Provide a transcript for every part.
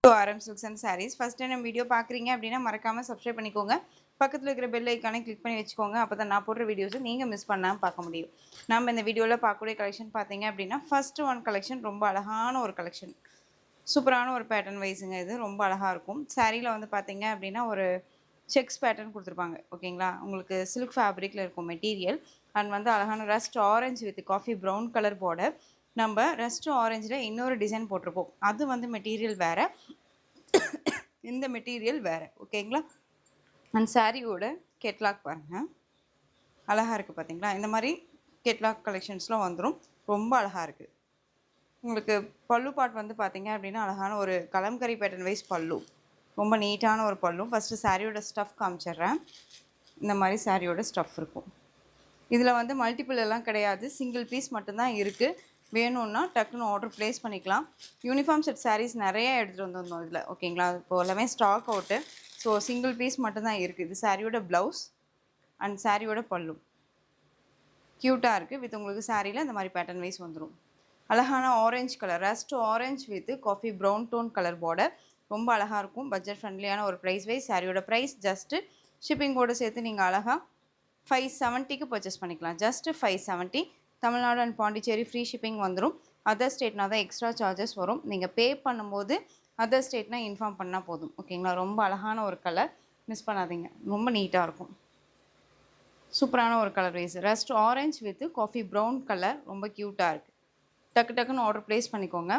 RM Silks and Sarees. First time video பார்க்குறீங்க அப்படின்னா மறக்காமல் சப்ஸ்கிரைப் பண்ணிக்கோங்க. பக்கத்தில் இருக்கிற பெல் ஐக்கானை கிளிக் பண்ணி வச்சுக்கோங்க. அப்போ தான் நான் போடுற வீடியோஸை நீங்கள் மிஸ் பண்ணாமல் பார்க்க முடியும். நம்ம இந்த வீடியோவில் பார்க்கக்கூடிய கலெக்ஷன் பார்த்தீங்க அப்படின்னா ஃபர்ஸ்ட் ஒன் கலெக்ஷன் ரொம்ப அழகான ஒரு கலெக்ஷன், சூப்பரான ஒரு பேட்டர்ன் வைஸுங்க. இது ரொம்ப அழகாக இருக்கும். சாரியில் வந்து பார்த்தீங்க அப்படின்னா ஒரு செக்ஸ் பேட்டர்ன் கொடுத்துருப்பாங்க. ஓகேங்களா, உங்களுக்கு சில்க் ஃபேப்ரிக்கில் இருக்கும் மெட்டீரியல். அண்ட் வந்து அழகான rust orange with coffee brown colour border. நம்ம ரஸ்ட் ஆரஞ்சில் இன்னொரு டிசைன் போட்டிருப்போம். அது வந்து மெட்டீரியல் வேறு, இந்த மெட்டீரியல் வேறு. ஓகேங்களா, அண்ட் சாரியோட கெட்லாக் பாருங்கள், அழகாக இருக்குது பார்த்தீங்களா. இந்த மாதிரி கெட்லாக் கலெக்ஷன்ஸ்லாம் வந்துடும், ரொம்ப அழகாக இருக்குது. உங்களுக்கு பல்லு பாட் வந்து பார்த்தீங்க அப்படின்னா அழகான ஒரு கலம்கரி பேட்டர்ன் வைஸ் பல்லு, ரொம்ப நீட்டான ஒரு பல்லு. ஃபஸ்ட்டு சாரியோட ஸ்டஃப் காமிச்சிட்றேன். இந்த மாதிரி சாரியோட ஸ்டஃப் இருக்கும். இதில் வந்து மல்டிபிள் எல்லாம் கிடையாது, சிங்கிள் பீஸ் மட்டும்தான் இருக்குது. வேணும்னா டக்குன்னு ஆர்டர் ப்ளேஸ் பண்ணிக்கலாம். யூனிஃபார்ம் செட் சாரீஸ் நிறைய எடுத்துகிட்டு வந்திருந்தோம் இதில். ஓகேங்களா, இப்போ எல்லாமே stock out. So single piece மட்டும்தான் இருக்குது. இது சாரியோட ப்ளவுஸ் அண்ட் சாரியோட பல்லு க்யூட்டாக இருக்குது. வித் உங்களுக்கு சாரியில் இந்த மாதிரி பேட்டர்ன் வைஸ் வந்துடும். அழகான orange colour, rust orange with coffee brown tone colour border, ரொம்ப அழகாக இருக்கும். பட்ஜெட் ஃப்ரெண்ட்லியான ஒரு ப்ரைஸ் வைஸ். சாரியோட ப்ரைஸ் ஜஸ்ட்டு ஷிப்பிங்கோடு சேர்த்து நீங்கள் அழகாக 570க்கு பர்ச்சேஸ் பண்ணிக்கலாம். Just 570. Tamil Nadu and Pondicherry free shipping வந்துடும். அதர் ஸ்டேட்னா தான் எக்ஸ்ட்ரா சார்ஜஸ் வரும். நீங்கள் பே பண்ணும்போது அதர் ஸ்டேட்னால் இன்ஃபார்ம் பண்ணால் போதும். ஓகேங்களா, ரொம்ப அழகான ஒரு கலர், மிஸ் பண்ணாதீங்க, ரொம்ப நீட்டாக இருக்கும். சூப்பரான ஒரு colour wise, rust orange with coffee brown colour, ரொம்ப க்யூட்டாக இருக்குது. டக்கு டக்குன்னு ஆர்டர் ப்ளேஸ் பண்ணிக்கோங்க.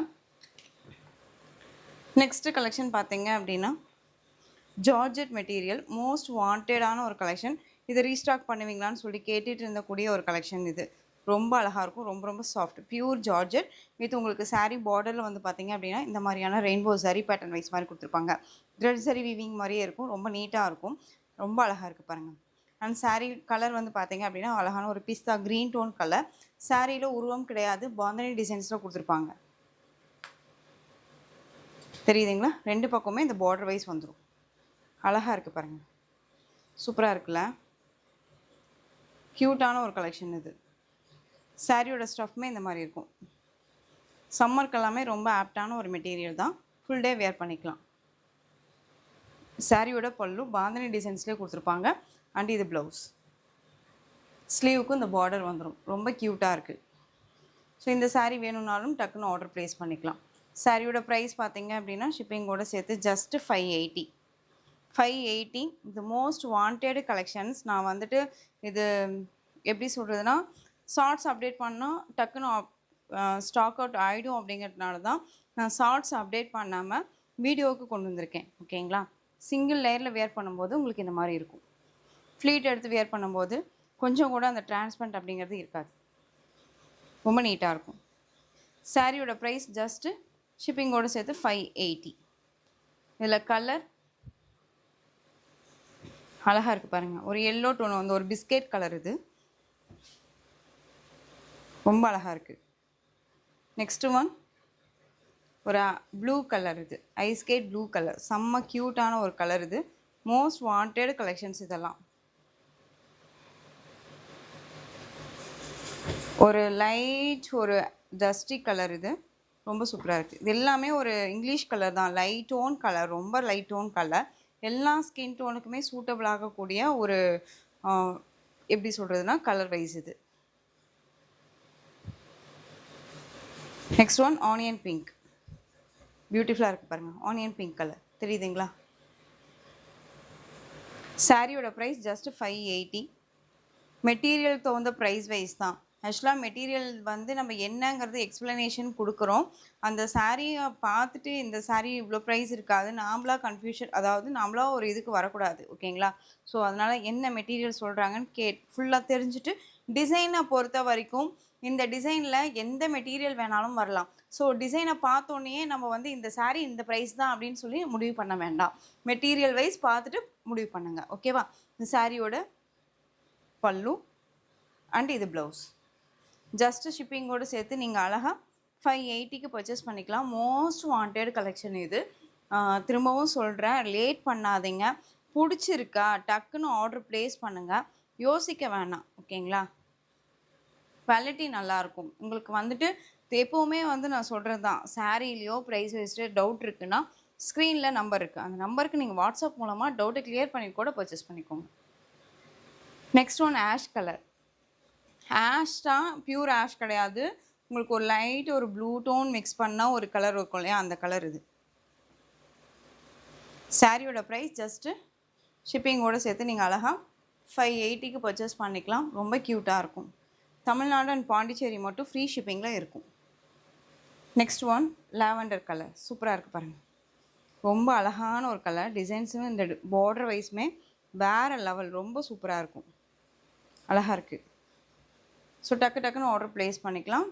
நெக்ஸ்ட்டு கலெக்ஷன் பார்த்தீங்க அப்படின்னா ஜார்ஜெட் மெட்டீரியல், மோஸ்ட் வாண்டடான ஒரு கலெக்ஷன். இதை ரீஸ்டாக் பண்ணுவீங்களான்னு சொல்லி கேட்டுட்டு இருந்தக்கூடிய ஒரு கலெக்ஷன். இது ரொம்ப அழகாக இருக்கும், ரொம்ப ரொம்ப சாஃப்ட், பியூர் ஜார்ஜெட் வித் உங்களுக்கு சாரீ பார்டரில் வந்து பார்த்தீங்க அப்படின்னா இந்த மாதிரியான ரெயின்போ சரி பேட்டர்ன் வைஸ் மாதிரி கொடுத்துருப்பாங்க. த்ரெட் சரி வீவிங் மாதிரியே இருக்கும், ரொம்ப நீட்டாக இருக்கும், ரொம்ப அழகாக இருக்குது பாருங்கள். அண்ட் சாரீ கலர் வந்து பார்த்தீங்க அப்படின்னா அழகான ஒரு பிஸ்தா க்ரீன் டோன் கலர். சாரியில் உருவம் கிடையாது, பாந்தனி டிசைன்ஸில் கொடுத்துருப்பாங்க. தெரியுதுங்களா, ரெண்டு பக்கமே இந்த பார்டர் வைஸ் வந்துடும். அழகாக இருக்குது பாருங்கள், சூப்பராக இருக்குல்ல, க்யூட்டான ஒரு கலெக்ஷன் இது. சாரியோட ஸ்டஃப்மே இந்த மாதிரி இருக்கும். சம்மருக்கு எல்லாமே ரொம்ப ஆப்டான ஒரு மெட்டீரியல் தான், ஃபுல் டே வேர் பண்ணிக்கலாம். சாரியோட பல்லு பாந்தனி டிசைன்ஸ்லேயே கொடுத்துருப்பாங்க. அண்ட் இது ப்ளவுஸ், ஸ்லீவுக்கும் இந்த பார்டர் வந்துடும், ரொம்ப க்யூட்டாக இருக்குது. ஸோ இந்த சாரீ வேணும்னாலும் டக்குன்னு ஆர்டர் ப்ளேஸ் பண்ணிக்கலாம். சாரியோட ப்ரைஸ் பார்த்தீங்க அப்படின்னா ஷிப்பிங்கோடு சேர்த்து ஜஸ்ட்டு 580. 580. இது மோஸ்ட் வாண்டட் கலெக்ஷன்ஸ். நான் வந்துட்டு இது எப்படி சொல்கிறதுனா, ஷார்ட்ஸ் அப்டேட் பண்ணால் டக்குன்னு ஸ்டாக் அவுட் ஆகிடும் அப்படிங்கிறதுனால தான் நான் ஷார்ட்ஸ் அப்டேட் பண்ணாமல் வீடியோவுக்கு கொண்டு வந்திருக்கேன். ஓகேங்களா, சிங்கிள் லேயரில் வேர் பண்ணும்போது உங்களுக்கு இந்த மாதிரி இருக்கும். ஃப்ளீட் எடுத்து வேர் பண்ணும்போது கொஞ்சம் கூட அந்த டிரான்ஸ்பரண்ட் அப்படிங்கிறது இருக்காது, ரொம்ப நீட்டாக இருக்கும். சாரியோட ப்ரைஸ் ஜஸ்ட்டு ஷிப்பிங்கோடு சேர்த்து 580. இதில் கலர் அழகாக இருக்குது பாருங்கள், ஒரு எல்லோ டோன் வந்து ஒரு பிஸ்கெட் கலர், இது ரொம்ப அழகாக இருக்குது. நெக்ஸ்ட்டு ஒன் ஒரு ப்ளூ கலர், இது ஐஸ்கேட் ப்ளூ கலர், செம்ம க்யூட்டான ஒரு கலர். இது மோஸ்ட் வாண்டட் கலெக்ஷன்ஸ். இதெல்லாம் ஒரு லைட் ஒரு டஸ்டி கலர், இது ரொம்ப சூப்பராக இருக்குது. இது எல்லாமே ஒரு இங்கிலீஷ் கலர் தான், லைட் டோன் கலர், ரொம்ப லைட் டோன் கலர். எல்லா ஸ்கின் டோனுக்குமே சூட்டபிள் ஆகக்கூடிய ஒரு எப்படி சொல்கிறதுனா கலர் வைஸ். இது நெக்ஸ்ட் ஒன் ஆனியன் பிங்க், பியூட்டிஃபுல்லாக இருக்குது பாருங்கள், ஆனியன் பிங்க் கலர், தெரியுதுங்களா. சாரியோட ப்ரைஸ் ஜஸ்ட்டு 580. மெட்டீரியல் தகுந்த ப்ரைஸ் வைஸ் தான். ஆக்சுவலாக மெட்டீரியல் வந்து நம்ம என்னங்கிறது எக்ஸ்ப்ளனேஷன் கொடுக்குறோம். அந்த சாரியை பார்த்துட்டு இந்த சாரீ இவ்வளோ ப்ரைஸ் இருக்காது, நாம்ளாக கன்ஃபியூஷன், அதாவது நாம்ளாக ஒரு இதுக்கு வரக்கூடாது. ஓகேங்களா, ஸோ அதனால் என்ன மெட்டீரியல் சொல்கிறாங்கன்னு ஃபுல்லாக தெரிஞ்சுட்டு டிசைனை பொறுத்த வரைக்கும் இந்த டிசைனில் எந்த மெட்டீரியல் வேணாலும் வரலாம். ஸோ டிசைனை பார்த்தோன்னே நம்ம வந்து இந்த சாரீ இந்த ப்ரைஸ் தான் அப்படின்னு சொல்லி முடிவு பண்ண வேண்டாம். மெட்டீரியல் வைஸ் பார்த்துட்டு முடிவு பண்ணுங்கள். ஓகேவா, இந்த சாரியோட பல்லு அண்ட் இது ப்ளவுஸ். ஜஸ்ட்டு ஷிப்பிங்கோடு சேர்த்து நீங்கள் அழகாக 580க்கு பர்ச்சேஸ் பண்ணிக்கலாம். மோஸ்ட் வாண்டட் கலெக்ஷன் இது. திரும்பவும் சொல்கிறேன், லேட் பண்ணாதீங்க. பிடிச்சிருக்கா டக்குன்னு ஆர்டர் ப்ளேஸ் பண்ணுங்கள், யோசிக்க வேணாம். ஓகேங்களா, குவாலிட்டி நல்லாயிருக்கும். உங்களுக்கு வந்துட்டு எப்போவுமே வந்து நான் சொல்கிறது தான், சாரீலையோ ப்ரைஸ் வைஸ்ட்டு டவுட் இருக்குன்னா ஸ்க்ரீனில் நம்பர் இருக்குது, அந்த நம்பருக்கு நீங்கள் வாட்ஸ்அப் மூலமாக டவுட்டை கிளியர் பண்ணி கூட பர்ச்சேஸ் பண்ணிக்கோங்க. Next one ash colour. Ash தான், பியூர் ஆஷ் கிடையாது. உங்களுக்கு ஒரு லைட் ஒரு ப்ளூ டோன் மிக்ஸ் பண்ணால் ஒரு கலர் இருக்கும் இல்லையா, அந்த கலர் இது. சாரியோட ப்ரைஸ் ஜஸ்ட்டு ஷிப்பிங்கோடு சேர்த்து நீங்கள் அழகாக 580க்கு பர்ச்சேஸ் பண்ணிக்கலாம். ரொம்ப க்யூட்டாக இருக்கும். தமிழ்நாடு அண்ட் பாண்டிச்சேரி மட்டும் ஃப்ரீ ஷிப்பிங்கில் இருக்கும். Next one lavender colour. சூப்பராக இருக்குது பாருங்கள், ரொம்ப அழகான ஒரு கலர். டிசைன்ஸும் இந்த பார்டர் வைஸுமே வேறு லெவல், ரொம்ப சூப்பராக இருக்கும், அழகாக இருக்குது. ஸோ டக்குன்னு ஆர்டர் ப்ளேஸ் பண்ணிக்கலாம்.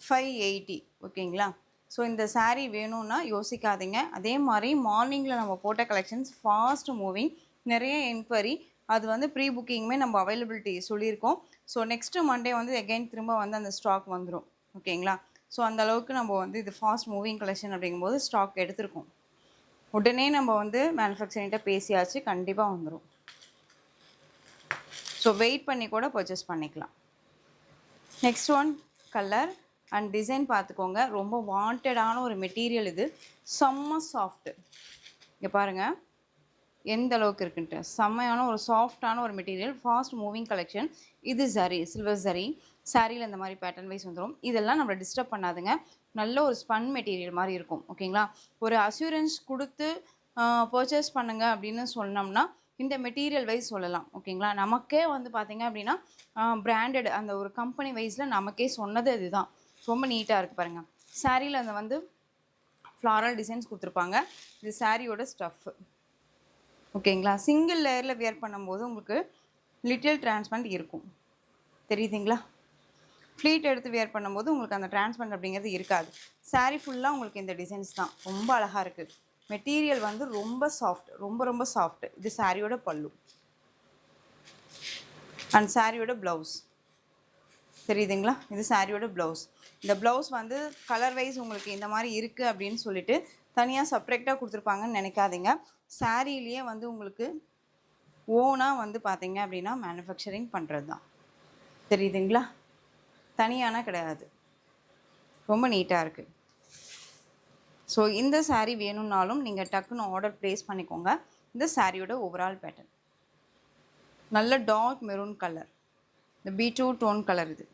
580 ஓகேங்களா. ஸோ இந்த சாரீ வேணும்னா யோசிக்காதீங்க. அதே மாதிரி மார்னிங்கில் நம்ம போட்ட கலெக்ஷன்ஸ் ஃபாஸ்ட் மூவிங், நிறைய என்கொயரி. அது வந்து ப்ரீ புக்கிங்குமே நம்ம அவைலபிலிட்டி சொல்லியிருக்கோம். ஸோ நெக்ஸ்ட்டு மண்டே வந்து எகைன் திரும்ப வந்து அந்த ஸ்டாக் வந்துடும் ஓகேங்களா. ஸோ அந்த அளவுக்கு நம்ம வந்து இது ஃபாஸ்ட் மூவிங் கலெக்ஷன் அப்படிங்கும்போது ஸ்டாக் எடுத்திருக்கோம். உடனே நம்ம வந்து மேனுஃபேக்சரிங்கிட்ட பேசியாச்சு, கண்டிப்பாக வந்துடும். ஸோ வெயிட் பண்ணி கூட பர்ச்சேஸ் பண்ணிக்கலாம். Next one colour and design பார்த்துக்கோங்க. ரொம்ப வாண்டடான ஒரு மெட்டீரியல் இது, செம்ம சாஃப்ட்டு. இங்கே பாருங்கள் எந்த அளவுக்கு இருக்குன்ட்டு, செம்மையான ஒரு சாஃப்டான ஒரு மெட்டீரியல், ஃபாஸ்ட் மூவிங் கலெக்ஷன். இது ஜரி, சில்வர் ஜரி சாரியில் இந்த மாதிரி பேட்டர்ன் வைஸ் வந்துடும். இதெல்லாம் நம்மளை டிஸ்டர்ப் பண்ணாதுங்க. நல்ல ஒரு ஸ்பன் மெட்டீரியல் மாதிரி இருக்கும் ஓகேங்களா. ஒரு அஷூரன்ஸ் கொடுத்து பர்ச்சேஸ் பண்ணுங்க அப்படின்னு சொன்னோம்னா இந்த மெட்டீரியல் வைஸ் சொல்லலாம் ஓகேங்களா. நமக்கே வந்து பார்த்திங்க அப்படின்னா பிராண்டட் அந்த ஒரு கம்பெனி வைஸில் நமக்கே சொன்னது இதுதான். ரொம்ப நீட்டாக இருக்குது பாருங்கள். சாரியில் அந்த வந்து ஃப்ளாரல் டிசைன்ஸ் கொடுத்துருப்பாங்க. இது சாரியோட ஸ்டஃப்பு ஓகேங்களா. சிங்கிள் லேயரில் வியர் பண்ணும்போது உங்களுக்கு லிட்டில் டிரான்ஸ்பரண்ட் இருக்கும், தெரியுதுங்களா. ஃப்ளீட் எடுத்து வியர் பண்ணும்போது உங்களுக்கு அந்த டிரான்ஸ்பரண்ட் அப்படிங்கிறது இருக்காது. சாரீ ஃபுல்லாக உங்களுக்கு இந்த டிசைன்ஸ் தான், ரொம்ப அழகாக இருக்குது. மெட்டீரியல் வந்து ரொம்ப சாஃப்ட், ரொம்ப சாஃப்ட். இது சாரியோட பல்லு அண்ட் சாரியோட ப்ளவுஸ், தெரியுதுங்களா. இது சாரியோட ப்ளவுஸ். இந்த ப்ளவுஸ் வந்து கலர் வைஸ் உங்களுக்கு இந்த மாதிரி இருக்குது அப்படின்னு சொல்லிட்டு தனியாக செப்ரேட்டாக கொடுத்துருப்பாங்கன்னு நினைக்காதீங்க. சாரியிலேயே வந்து உங்களுக்கு ஓனாக வந்து பார்த்தீங்க அப்படின்னா மேனுஃபேக்சரிங் பண்ணுறது தான், தெரியுதுங்களா. தனியான கிடையாது, ரொம்ப நீட்டாக இருக்குது. ஸோ இந்த சாரீ வேணும்னாலும் நீங்கள் டக்குன்னு ஆர்டர் ப்ளேஸ் பண்ணிக்கோங்க. இந்த சாரியோட ஓவரால் பேட்டர்ன் நல்ல டார்க் மெரூன் கலர், இந்த பீட்ரூட் டோன் கலர் இது.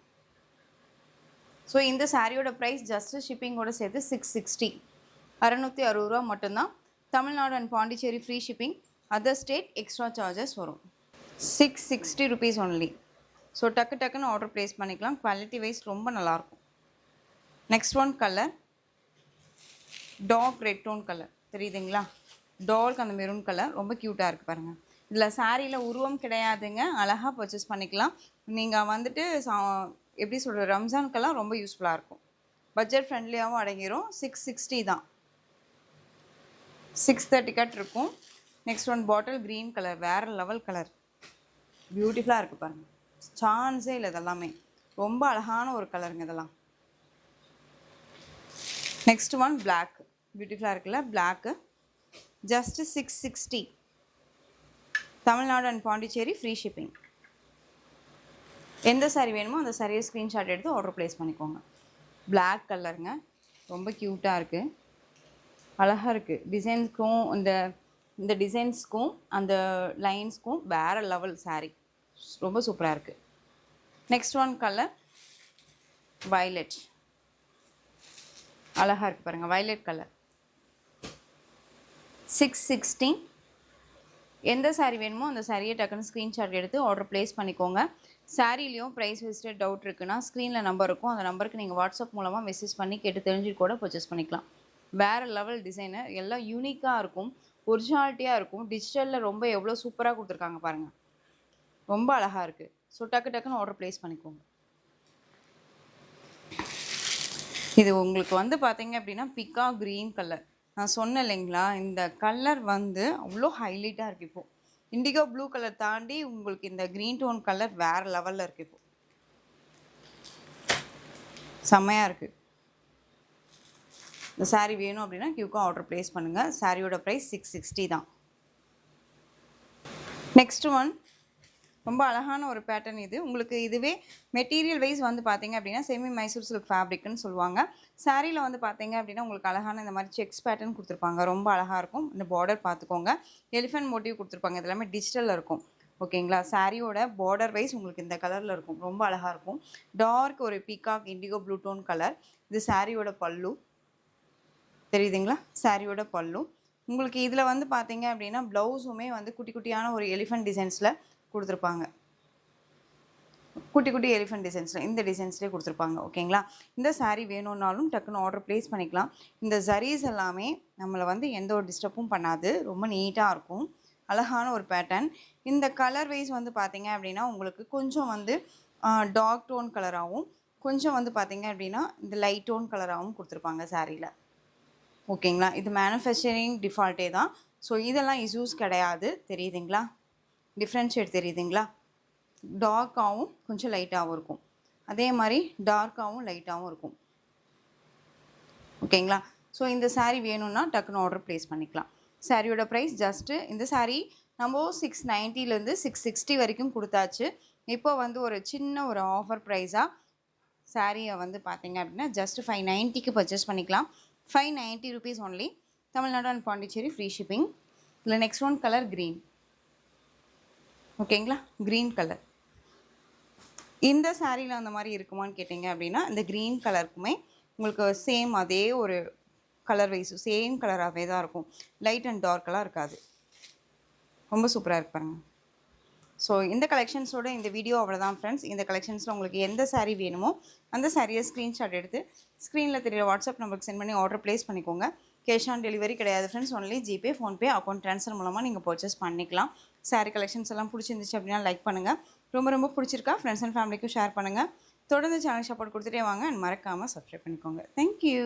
ஸோ இந்த சாரியோட ப்ரைஸ் ஜஸ்ட்டு ஷிப்பிங்கோடு சேர்த்து 660, 660 ரூபா மட்டும்தான். Tamil Nadu and Pondicherry free shipping, other state extra charges வரும். 660 ருபீஸ் ஒன்லி. ஸோ டக்குன்னு ஆர்டர் ப்ளேஸ் பண்ணிக்கலாம். குவாலிட்டி வைஸ் ரொம்ப நல்லாயிருக்கும். Next one colour dark red tone colour, தெரியுதுங்களா. டார்க் அந்த மெரூன் கலர் ரொம்ப க்யூட்டாக இருக்குது பாருங்கள். இதில் சாரியில் உருவம் கிடையாதுங்க, அழகாக பர்ச்சேஸ் பண்ணிக்கலாம். நீங்கள் வந்துட்டு எப்படி சொல்கிறது, ரம்ஜானுக்கெல்லாம் ரொம்ப யூஸ்ஃபுல்லாக இருக்கும். பட்ஜெட் ஃப்ரெண்ட்லியாகவும் அடங்கிடும். 660 தான், 630 கட் இருக்கும். Next one bottle green colour, வேறு லெவல் கலர், பியூட்டிஃபுல்லாக இருக்குது பாருங்கள். சான்ஸே இல்லை, இதெல்லாமே ரொம்ப அழகான ஒரு கலருங்க இதெல்லாம். நெக்ஸ்ட் ஒன் பிளாக், பியூட்டிஃபுல்லாக இருக்குல்ல black, just 660. Tamil Nadu and Pondicherry free shipping. எந்த சாரீ வேணுமோ அந்த சாரியை ஸ்க்ரீன்ஷாட் எடுத்து ஆர்டர் ப்ளேஸ் பண்ணிக்கோங்க. பிளாக் கலருங்க, ரொம்ப க்யூட்டாக இருக்குது, அழகாக இருக்குது. டிசைன்ஸ்க்கும் இந்த டிசைன்ஸ்க்கும் அந்த லைன்ஸ்க்கும் வேறு லெவல் சாரீ, ரொம்ப சூப்பராக இருக்குது. நெக்ஸ்ட் ஒன் கலர் வயலட், அழகாக இருக்குது பாருங்கள், வயலட் கலர். 660. எந்த சாரீ வேணுமோ அந்த சாரியை டக்குன்னு ஸ்க்ரீன்ஷாட் எடுத்து ஆர்டர் ப்ளேஸ் பண்ணிக்கோங்க. சாரீலையும் ப்ரைஸ் வைஸ்டு டவுட் இருக்குன்னா ஸ்க்ரீனில் நம்பர் இருக்கும், அந்த நம்பருக்கு நீங்கள் வாட்ஸ்அப் மூலமாக மெசேஜ் பண்ணி கேட்டு தெரிஞ்சுட்டு கூட பர்ச்சேஸ் பண்ணிக்கலாம். வேறு லெவல் டிசைனர், எல்லாம் யூனிக்காக இருக்கும், ஒரிஜினாலிட்டியாக இருக்கும். டிஜிட்டலில் ரொம்ப எவ்வளோ சூப்பராக கொடுத்துருக்காங்க பாருங்கள், ரொம்ப அழகாக இருக்குது. ஸோ டக்குன்னு ஆர்டர் ப்ளேஸ் பண்ணிக்கோங்க. இது உங்களுக்கு வந்து பார்த்தீங்க அப்படின்னா பிக்கா க்ரீன் கலர், நான் சொன்னேன் இல்லைங்களா, இந்த கலர் வந்து அவ்வளோ ஹைலைட்டாக இருக்குது. இப்போது இண்டிகோ ப்ளூ கலர் தாண்டி உங்களுக்கு இந்த க்ரீன் டோன் கலர் வேறு லெவலில் இருக்குது. இப்போது செம்மையாக இருக்குது. இந்த சாரீ வேணும் அப்படின்னா கியூக்காக ஆர்டர் ப்ளேஸ் பண்ணுங்கள். சாரியோட ப்ரைஸ் 660 தான். நெக்ஸ்ட் ஒன் ரொம்ப அழகான ஒரு பேட்டர்ன் இது. உங்களுக்கு இதுவே மெட்டீரியல் வைஸ் வந்து பார்த்தீங்க அப்படின்னா செமி மைசூர் சில்க் ஃபேப்ரிக்னு சொல்லுவாங்க. சாரீல வந்து பார்த்தீங்க அப்படின்னா உங்களுக்கு அழகான இந்த மாதிரி செக்ஸ் பேட்டர்ன் கொடுத்துருப்பாங்க. ரொம்ப அழகாக இருக்கும். இந்த பார்டர் பார்த்துக்கோங்க. எலிஃபென்ட் மோட்டிவ் கொடுத்துருப்பாங்க. இது எல்லாமே டிஜிட்டலில் இருக்கும். ஓகேங்களா? சாரியோட பார்டர் வைஸ் உங்களுக்கு இந்த கலரில் இருக்கும். ரொம்ப அழகாக இருக்கும். டார்க் ஒரு peacock indigo blue tone colour. இது சாரியோட பல்லு. தெரியுதுங்களா? சாரியோட பல்லு. உங்களுக்கு இதில் வந்து பார்த்தீங்க அப்படின்னா ப்ளவுஸுமே வந்து குட்டி குட்டியான ஒரு எலிஃபென்ட் டிசைன்ஸில் கொடுத்துருப்பாங்க. குட்டி குட்டி எலிஃபென்ட் டிசைன்ஸில் இந்த டிசைன்ஸ்லேயே கொடுத்துருப்பாங்க. ஓகேங்களா? இந்த சாரீ வேணும்னாலும் டக்குன்னு ஆர்டர் ப்ளேஸ் பண்ணிக்கலாம். இந்த ஜரீஸ் எல்லாமே நம்மளை வந்து எந்த ஒரு டிஸ்டர்பும் பண்ணாது. ரொம்ப நீட்டாக இருக்கும். அழகான ஒரு பேட்டர்ன். இந்த கலர் வைஸ் வந்து பார்த்தீங்க அப்படின்னா உங்களுக்கு கொஞ்சம் வந்து டார்க் டோன் கலராகவும் கொஞ்சம் வந்து பார்த்தீங்க அப்படின்னா இந்த லைட் டோன் கலராகவும் கொடுத்துருப்பாங்க சாரியில். ஓகேங்களா? இது மேனுஃபேக்சரிங் டிஃபால்ட்டே தான். ஸோ இதெல்லாம் இஷ்யூஸ் கிடையாது. தெரியுதுங்களா? டிஃப்ரென்ஷியேட் தெரியுதுங்களா? டார்க்காகவும் கொஞ்சம் லைட்டாகவும் இருக்கும். அதே மாதிரி டார்க்காகவும் லைட்டாகவும் இருக்கும். ஓகேங்களா? ஸோ இந்த சாரீ வேணும்னா டக்குன்னு ஆர்டர் ப்ளேஸ் பண்ணிக்கலாம். சாரியோட ப்ரைஸ் ஜஸ்ட்டு இந்த சாரீ நம்ம 690லேருந்து 660 வரைக்கும் கொடுத்தாச்சு. இப்போ வந்து ஒரு சின்ன ஒரு ஆஃபர் ப்ரைஸாக சாரியை வந்து பார்த்தீங்க அப்படின்னா ஜஸ்ட் 590க்கு பர்ச்சேஸ் பண்ணிக்கலாம். 590 rupees only. Tamil Nadu and Pondicherry free shipping. இல்லை நெக்ஸ்ட் ஒன் கலர் க்ரீன். ஓகேங்களா? Green colour. இந்த சாரியில் அந்த மாதிரி இருக்குமான்னு கேட்டிங்க அப்படின்னா இந்த க்ரீன் கலருக்குமே உங்களுக்கு சேம் அதே ஒரு கலர் வைஸு சேம் கலராகவே தான் இருக்கும். லைட் அண்ட் டார்க்கெல்லாம் இருக்காது. ரொம்ப சூப்பராக இருக்கு பாருங்கள். ஸோ இந்த கலெக்ஷன்ஸோட இந்த வீடியோ அவ்வளோதான் ஃப்ரெண்ட்ஸ். இந்த கலெக்ஷன்ஸில் உங்களுக்கு எந்த சாரீ வேணுமோ அந்த சாரியை ஸ்க்ரீன்ஷாட் எடுத்து ஸ்க்ரீனில் தெரியுற வாட்ஸ்அப் நம்பருக்கு சென்ட் பண்ணி ஆர்டர் ப்ளேஸ் பண்ணிக்கோங்க. கேஷ் ஆன் டெலிவரி கிடையாது friends. Only GPay, PhonePe, account transfer மூலமாக நீங்கள் பர்ச்சேஸ் பண்ணிக்கலாம். சாரீ கலெக்ஷன்ஸ் எல்லாம் பிடிச்சிருந்துச்சு அப்படின்னா லைக் பண்ணுங்கள். ரொம்ப ரொம்ப பிடிச்சிருக்கா ஃப்ரெண்ட்ஸ் அண்ட் ஃபேமிலிக்கும் ஷேர் பண்ணுங்கள். தொடர்ந்து சேனல் சப்போர்ட் கொடுத்துட்டே வாங்க அண்ட் மறக்காமல் சப்ஸ்கிரைப் பண்ணிக்கோங்க. தேங்க்யூ.